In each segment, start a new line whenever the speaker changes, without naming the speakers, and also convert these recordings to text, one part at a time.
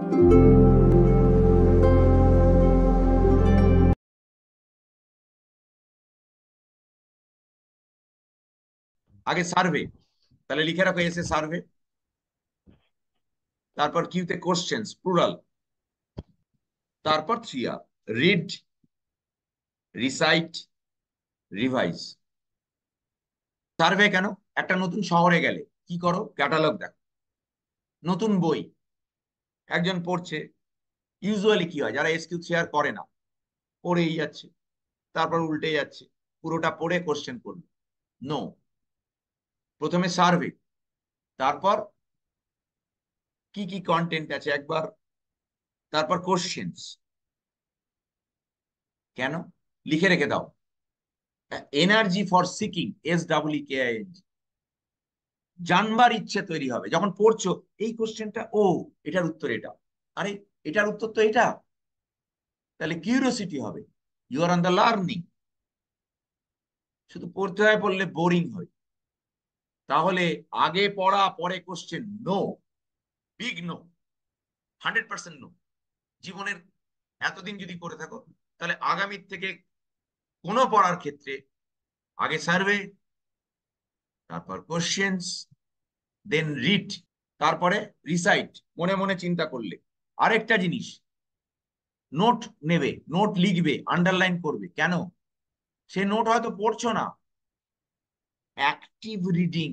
আগে সার্ভে, তাহলে লিখে রাখো এসে সার্ভে। তারপর কিউতে কোশ্চেন্স প্লুরাল। তারপর 3R, read, recite, revise. Survey কেন? একটা নতুন শহরে গেলে কি করো? ক্যাটালগ দেখো, নতুন বই একজন পড়ছে। ইউজুয়ালি কি হয়, যারা এসকিউ শেয়ার করে না, পড়েই যাচ্ছে, তারপর উল্টে যাচ্ছে, পুরোটা পড়ে কোশ্চেন করবে? নো। প্রথমে সার্ভে, তারপর কি কি কন্টেন্ট আছে একবার, তারপর কোশ্চেন্স। কেন? লিখে রেখে দাও। এনার্জি ফর সিকিং, SEEKING, জানবার ইচ্ছে তৈরি হবে যখন পড়ছো। এই কোশ্চেনটা, ও এটার উত্তর এটা, আরে এটার উত্তর তো এটা, তাহলে কিউরিওসিটি হবে। You are on the learning. শুধু পড়তে হয়, পড়লে বোরিং হয়। তাহলে আগে পড়া পরে question, no, big no, 100% no. জীবনের এতদিন যদি করে থাকো, তাহলে আগামীর থেকে কোনো পড়ার ক্ষেত্রে আগে সার্ভে, তারপর কোশ্চেন্স, দেন রিড, তারপরে রিসাইট, মনে মনে চিন্তা করলে। আরেকটা জিনিস, নোট নেবে, নোট লিখবে, আন্ডারলাইন করবে। কেন? সে নোট হয়তো পড়ছো না। অ্যাক্টিভ রিডিং,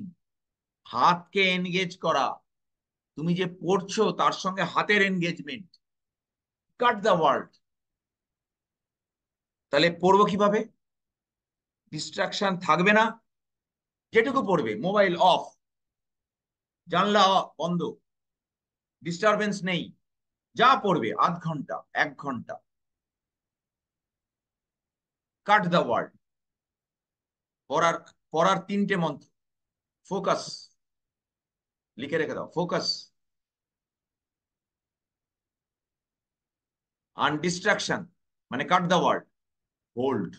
হাতকে এনগেজ করা, তুমি যে পড়ছো তার সঙ্গে হাতের এনগেজমেন্ট, কাট দ্য ওয়ার্ড। তাহলে পড়বো কিভাবে? ডিস্ট্রাকশন থাকবে না, যেটুকু পড়বে মোবাইল অফ, জানলা বন্ধ, ডিস্টারবেন্স নেই, যা পড়বে আধ ঘন্টা 1 ঘন্টা, কাট দ্য ওয়ার্ড। পড়ার পড়ার 3টে মন্ত্র, ফোকাস, লিখে রেখে দাও, ফোকাস, আনডিস্ট্রাকশন মানে কাট দ্য ওয়ার্ড, হোল্ড।